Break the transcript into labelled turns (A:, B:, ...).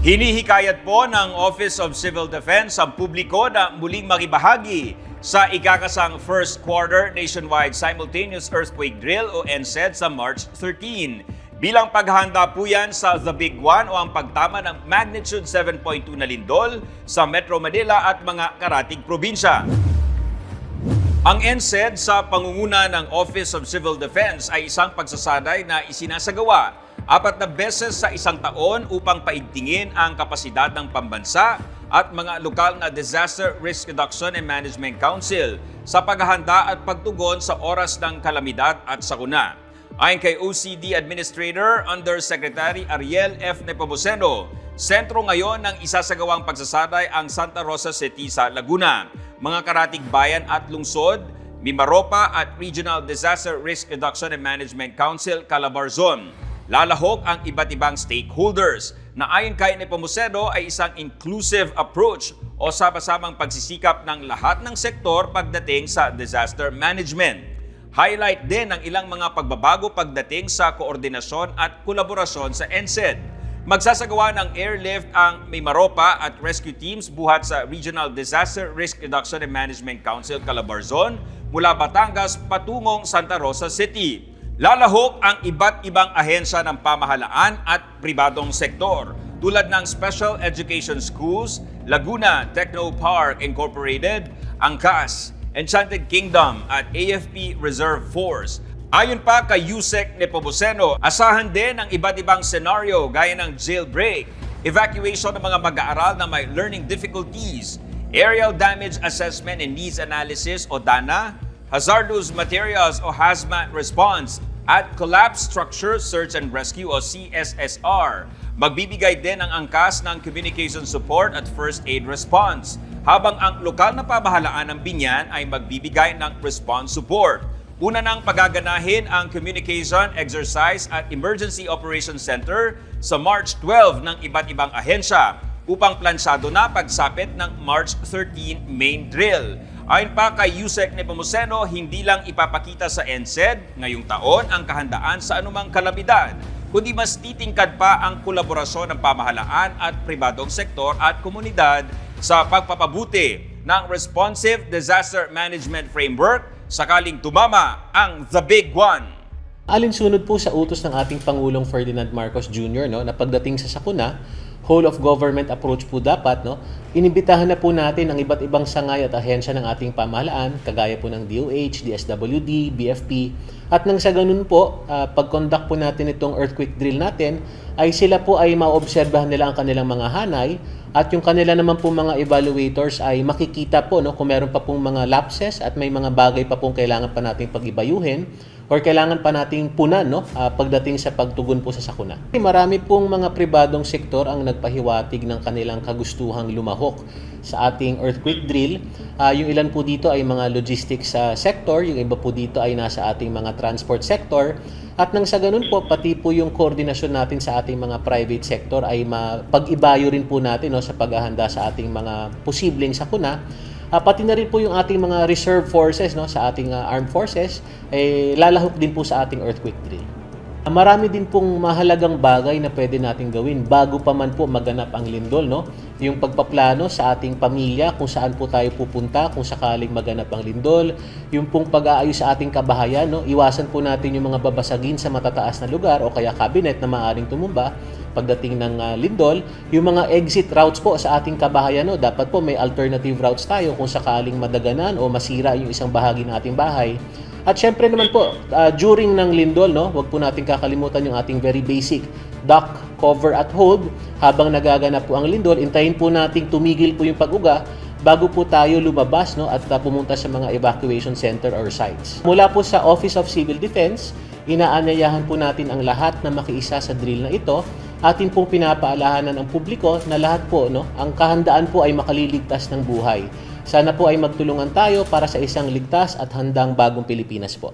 A: Hinihikayat po ng Office of Civil Defense ang publiko na muling makibahagi sa ikakasang first quarter nationwide simultaneous earthquake drill o NCED sa March 13. Bilang paghahanda po yan sa The Big One o ang pagtama ng magnitude 7.2 na lindol sa Metro Manila at mga karatig probinsya. Ang NCED sa pangunguna ng Office of Civil Defense ay isang pagsasanay na isinasagawa 4 na beses sa isang taon upang paigtingin ang kapasidad ng pambansa at mga lokal na Disaster Risk Reduction and Management Council sa paghahanda at pagtugon sa oras ng kalamidad at sakuna. Ayon kay OCD Administrator Undersecretary Ariel F. Nepomuceno, sentro ngayon ng isasagawang pagsasanay ang Santa Rosa City sa Laguna, mga karatig bayan at lungsod, Mimaropa at Regional Disaster Risk Reduction and Management Council, Calabarzon. Lalahok ang iba't ibang stakeholders na ayon kay Nepomuceno ay isang inclusive approach o sama-samang pagsisikap ng lahat ng sektor pagdating sa disaster management. Highlight din ang ilang mga pagbabago pagdating sa koordinasyon at kolaborasyon sa NCED. Magsasagawa ng airlift ang Mimaropa at rescue teams buhat sa Regional Disaster Risk Reduction and Management Council, Calabarzon mula Batangas patungong Santa Rosa City. Lalahok ang iba't ibang ahensya ng pamahalaan at pribadong sektor tulad ng Special Education Schools, Laguna Techno Park Incorporated, Angkas, Enchanted Kingdom at AFP Reserve Force. Ayon pa kay Yusek Nepomuceno, asahan din ang iba't ibang senaryo gaya ng jailbreak, evacuation ng mga mag-aaral na may learning difficulties, aerial damage assessment and needs analysis o DANA, hazardous materials o hazmat response, at collapse structure search and rescue o CSSR. Magbibigay din ang angkas ng communication support at first aid response, habang ang lokal na pamahalaan ng Binyan ay magbibigay ng response support. Una nang pagaganahin ang Communication, Exercise at Emergency Operations Center sa March 12 ng iba't ibang ahensya upang plansyado na pagsapit ng March 13 main drill. Ayon pa kay Yusek Nepomuceno, hindi lang ipapakita sa NCED ngayong taon ang kahandaan sa anumang kalamidad, kundi mas titingkad pa ang kolaborasyon ng pamahalaan at pribadong sektor at komunidad sa pagpapabuti ng responsive disaster management framework sakaling tumama ang The Big One.
B: Alinsunod po sa utos ng ating Pangulong Ferdinand Marcos Jr. na pagdating sa sakuna, whole of government approach po dapat, inimbitahan na po natin ang iba't ibang sangay at ahensya ng ating pamahalaan, kagaya po ng DOH, DSWD, BFP, at nang sa ganun po, pag-conduct po natin itong earthquake drill natin, ay sila po ay maobserbahan nila ang kanilang mga hanay, at yung kanila naman po mga evaluators ay makikita po kung meron pa pong mga lapses at may mga bagay pa pong kailangan pa nating pag-ibayuhin or kailangan pa nating punan pagdating sa pagtugon po sa sakuna. Marami pong mga pribadong sektor ang nagpahiwatig ng kanilang kagustuhang lumahok sa ating earthquake drill. Yung ilan po dito ay mga logistics sector, yung iba po dito ay nasa ating mga transport sector. At nang sa ganun po, pati po yung koordinasyon natin sa ating mga private sector ay pag-ibayo rin po natin sa paghahanda sa ating mga posibleng sakuna. Pati na rin po yung ating mga reserve forces sa ating armed forces, lalahok din po sa ating earthquake drill. Marami din pong mahalagang bagay na pwede natin gawin bago pa man po maganap ang lindol. Yung pagpaplano sa ating pamilya, kung saan po tayo pupunta kung sakaling maganap ang lindol. Yung pong pag-aayos sa ating kabahayan, iwasan po natin yung mga babasagin sa matataas na lugar o kaya cabinet na maaaring tumumba pagdating ng lindol. Yung mga exit routes po sa ating kabahayan, dapat po may alternative routes tayo kung sakaling madaganan o masira yung isang bahagi ng ating bahay. At syempre naman po, during ng lindol, wag po natin kakalimutan yung ating very basic duck, cover at hold. Habang nagaganap po ang lindol, intayin po nating tumigil po yung pag-uga bago po tayo lumabas at pumunta sa mga evacuation center or sites. Mula po sa Office of Civil Defense, inaanyayahan po natin ang lahat na makiisa sa drill na ito. Atin pong pinapaalahanan ang publiko na lahat po, ang kahandaan po ay makaliligtas ng buhay. Sana po ay magtulungan tayo para sa isang ligtas at handang bagong Pilipinas po.